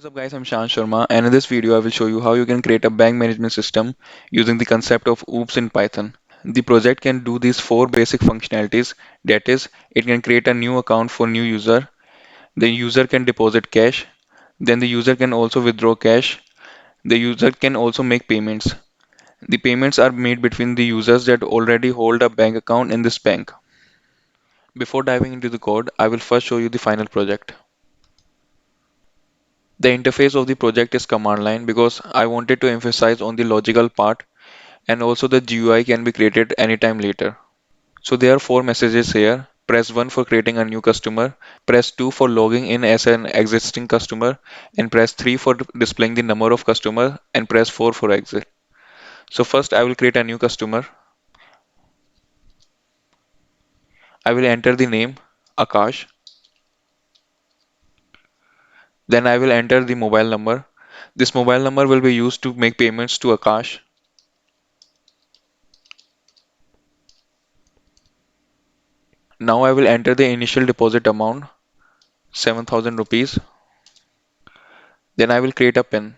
What is up guys, I'm Shan Sharma and in this video I will show you how you can create a bank management system using the concept of OOPS in Python. The project can do these four basic functionalities, that is, it can create a new account for new user, the user can deposit cash, then the user can also withdraw cash, the user can also make payments. The payments are made between the users that already hold a bank account in this bank. Before diving into the code, I will first show you the final project. The interface of the project is command line because I wanted to emphasize on the logical part and also the GUI can be created anytime later. So there are four messages here. Press 1 for creating a new customer, press 2 for logging in as an existing customer, and press 3 for displaying the number of customer and press 4 for exit. So first I will create a new customer. I will enter the name Akash. Then I will enter the mobile number. This mobile number will be used to make payments to Akash. Now I will enter the initial deposit amount 7,000 rupees. Then I will create a PIN.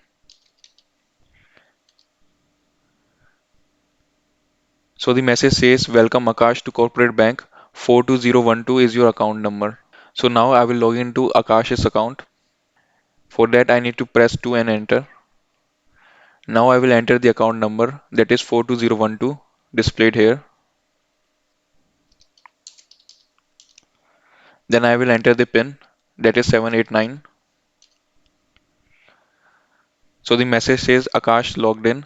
So the message says welcome Akash to corporate bank 42012 is your account number. So now I will log into Akash's account. For that I need to press 2 and enter. Now I will enter the account number that is 42012 displayed here. Then I will enter the PIN that is 789. So the message says Akash logged in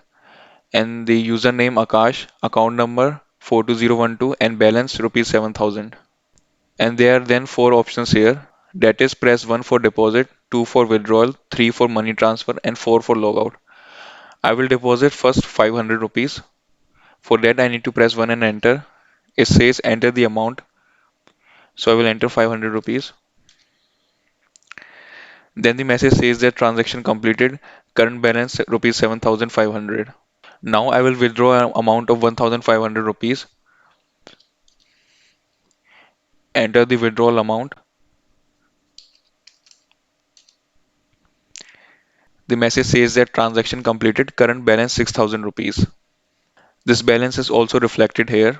and the username Akash, account number 42012 and balance rupees 7,000. And there are then four options here. That is press 1 for deposit, 2 for withdrawal, 3 for money transfer and 4 for logout. I will deposit first 500 rupees. For that I need to press 1 and enter. It says enter the amount. So I will enter 500 rupees. Then the message says that transaction completed. Current balance rupees 7,500. Now I will withdraw an amount of 1,500 rupees. Enter the withdrawal amount. The message says that transaction completed. Current balance 6,000 rupees. This balance is also reflected here.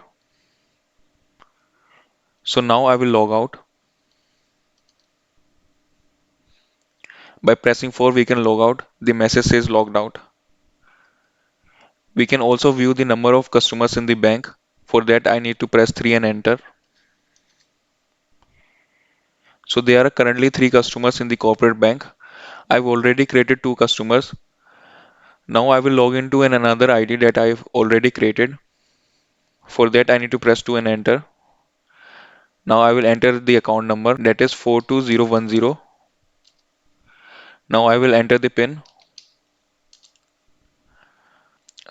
So now I will log out. By pressing 4 we can log out. The message says logged out. We can also view the number of customers in the bank. For that I need to press 3 and enter. So there are currently 3 customers in the corporate bank. I've already created 2 customers. Now I will log into another ID that I've already created. For that I need to press 2 and enter. Now I will enter the account number that is 42010. Now I will enter the PIN.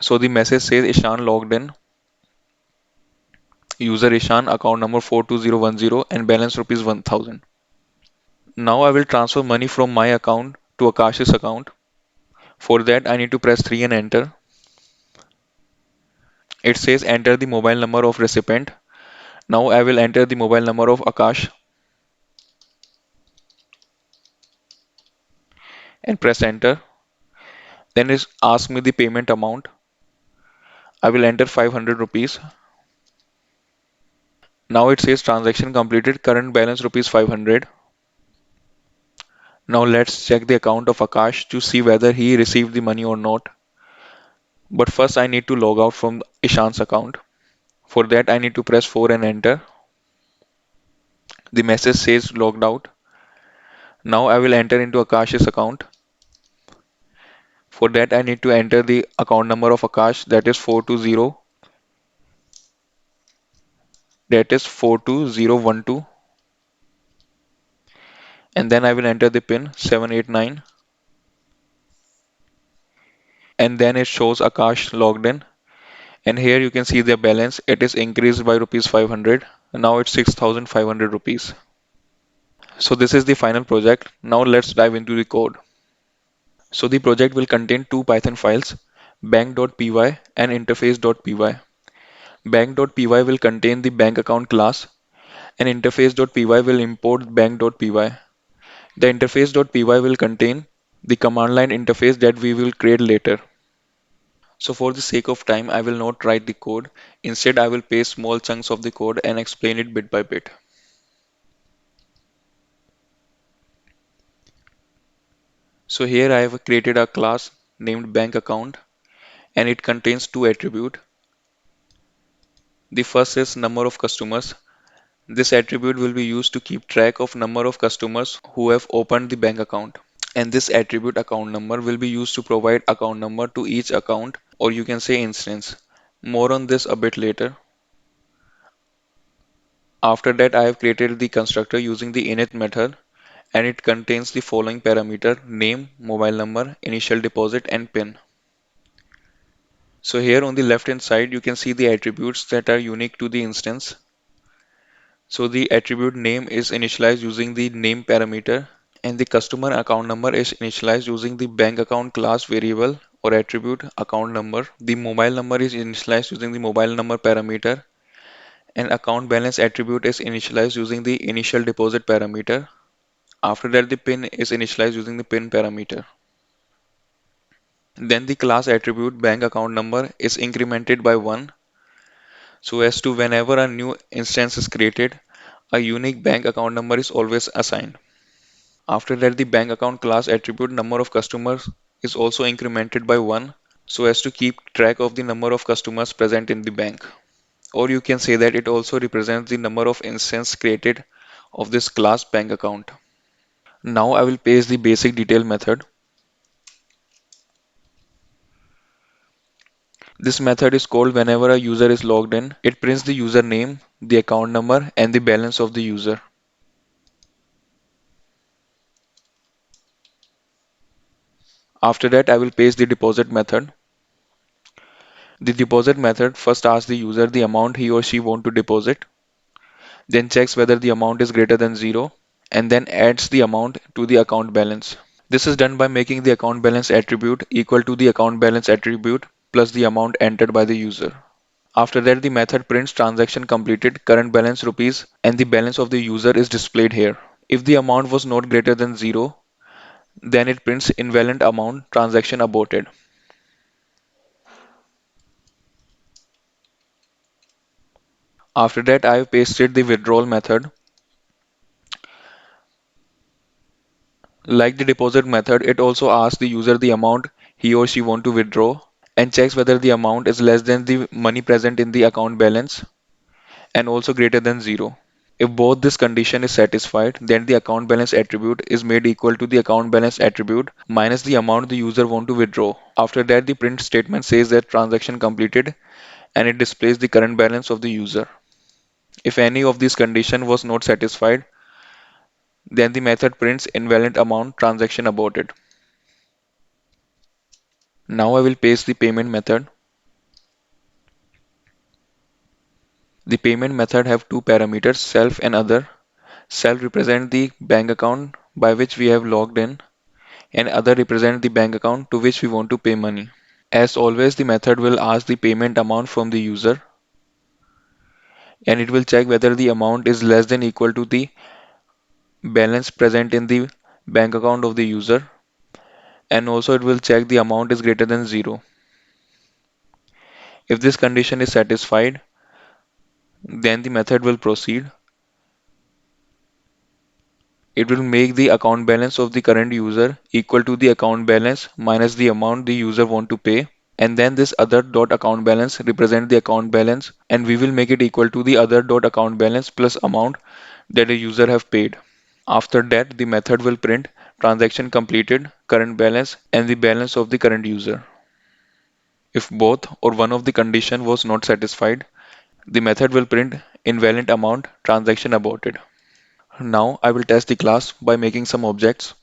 So the message says Ishan logged in. User Ishan, account number 42010 and balance rupees 1000. Now I will transfer money from my account to Akash's account. For that I need to press 3 and enter. It says enter the mobile number of recipient. Now I will enter the mobile number of Akash and press enter. Then it asks me the payment amount. I will enter 500 rupees. Now it says transaction completed, current balance rupees 500. Now let's check the account of Akash to see whether he received the money or not. But first I need to log out from Ishan's account. For that I need to press 4 and enter. The message says logged out. Now I will enter into Akash's account. For that I need to enter the account number of Akash that is 42012 and then I will enter the PIN 789 and then it shows Akash logged in and here you can see the balance. It is increased by rupees 500. Now it's 6,500 rupees. So this is the final project. Now let's dive into the code. So the project will contain two Python files, bank.py and interface.py. Bank.py will contain the bank account class and interface.py will import bank.py. The interface.py will contain the command line interface that we will create later. So for the sake of time, I will not write the code. Instead, I will paste small chunks of the code and explain it bit by bit. So here I have created a class named bank account and it contains two attributes. The first is number of customers. This attribute will be used to keep track of number of customers who have opened the bank account. And this attribute account number will be used to provide account number to each account, or you can say instance. More on this a bit later. After that, I have created the constructor using the init method and it contains the following parameter: name, mobile number, initial deposit and PIN. So here on the left hand side you can see the attributes that are unique to the instance. So the attribute name is initialized using the name parameter and the customer account number is initialized using the bank account class variable or attribute account number. The mobile number is initialized using the mobile number parameter and account balance attribute is initialized using the initial deposit parameter. After that, the PIN is initialized using the PIN parameter. Then the class attribute bank account number is incremented by 1 so as to whenever a new instance is created, a unique bank account number is always assigned. After that, the bank account class attribute number of customers is also incremented by 1 so as to keep track of the number of customers present in the bank. Or you can say that it also represents the number of instances created of this class bank account. Now I will paste the basic detail method. This method is called whenever a user is logged in. It prints the username, the account number, and the balance of the user. After that, I will paste the deposit method. The deposit method first asks the user the amount he or she want to deposit, then checks whether the amount is greater than 0, and then adds the amount to the account balance. This is done by making the account balance attribute equal to the account balance attribute plus the amount entered by the user. After that, the method prints transaction completed, current balance rupees, and the balance of the user is displayed here. If the amount was not greater than 0, then it prints invalid amount, transaction aborted. After that, I have pasted the withdrawal method. Like the deposit method, it also asks the user the amount he or she want to withdraw and checks whether the amount is less than the money present in the account balance and also greater than 0. If both this condition is satisfied, then the account balance attribute is made equal to the account balance attribute minus the amount the user want to withdraw. After that, the print statement says that transaction completed and it displays the current balance of the user. If any of these condition was not satisfied, then the method prints invalid amount, transaction aborted. Now I will paste the payment method. The payment method have two parameters, self and other. Self represent the bank account by which we have logged in and other represent the bank account to which we want to pay money. As always, the method will ask the payment amount from the user and it will check whether the amount is less than equal to the balance present in the bank account of the user, and also it will check the amount is greater than 0. If this condition is satisfied, then the method will proceed. It will make the account balance of the current user equal to the account balance minus the amount the user want to pay. And then this other dot account balance represent the account balance and we will make it equal to the other dot account balance plus amount that the user have paid. After that, the method will print transaction completed, current balance, and the balance of the current user. If both or one of the condition was not satisfied, the method will print invalid amount, transaction aborted. Now I will test the class by making some objects.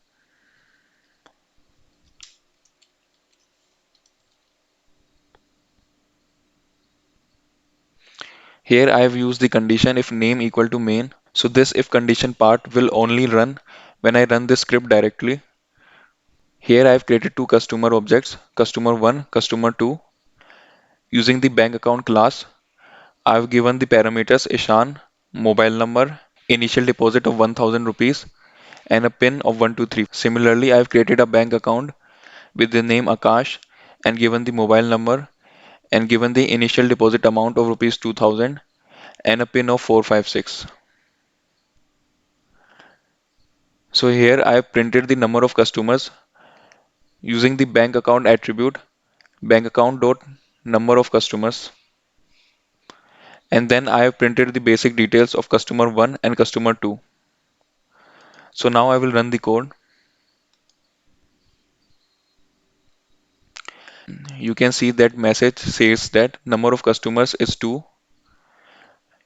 Here I have used the condition if name equal to main. So this if condition part will only run when I run this script directly. Here I have created two customer objects, customer 1, customer 2. Using the bank account class, I have given the parameters Ishan, mobile number, initial deposit of 1000 rupees, and a PIN of 123. Similarly, I have created a bank account with the name Akash and given the mobile number and given the initial deposit amount of rupees 2000 and a PIN of 456. So here I have printed the number of customers using the bank account attribute bank account dot number of customers, and then I have printed the basic details of customer 1 and customer 2. So now I will run the code. You can see that message says that number of customers is 2,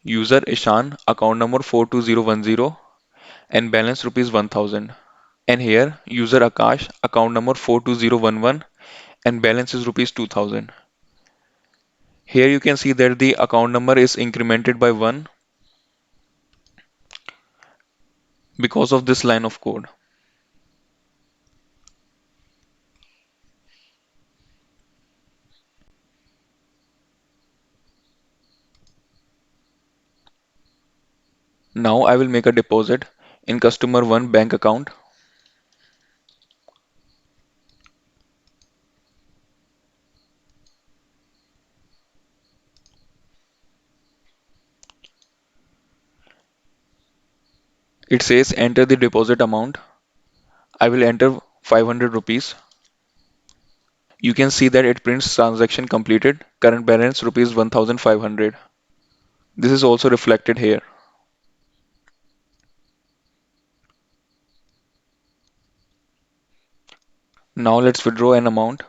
user Ishan, account number 42010 and balance rupees 1000. And here user Akash, account number 42011 and balance is rupees 2000. Here you can see that the account number is incremented by 1 because of this line of code. Now I will make a deposit in customer 1 bank account. It says enter the deposit amount. I will enter 500 rupees. You can see that it prints transaction completed, current balance rupees 1500. This is also reflected here. Now let's withdraw an amount.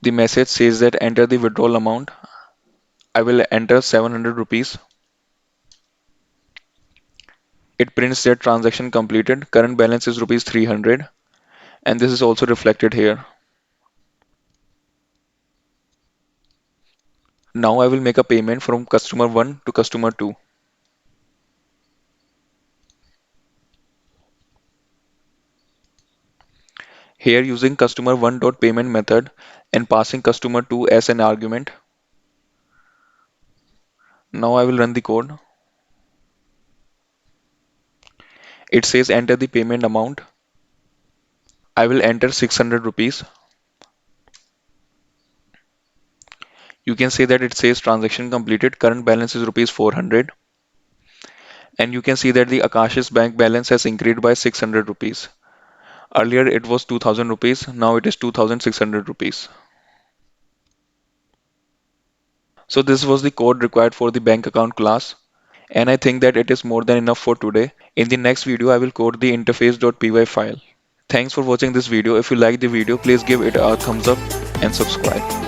The message says that enter the withdrawal amount. I will enter 700 rupees. It prints that transaction completed, current balance is rupees 300, and this is also reflected here. Now I will make a payment from customer 1 to customer 2. Here using customer 1 dot payment method and passing customer 2 as an argument. Now I will run the code. It says enter the payment amount. I will enter 600 rupees. You can see that it says transaction completed, current balance is rupees 400. And you can see that the Akash's bank balance has increased by 600 rupees. Earlier it was 2000 rupees, now it is 2600 rupees. So this was the code required for the bank account class, and I think that it is more than enough for today. In the next video, I will code the interface.py file. Thanks for watching this video. If you like the video, please give it a thumbs up and subscribe.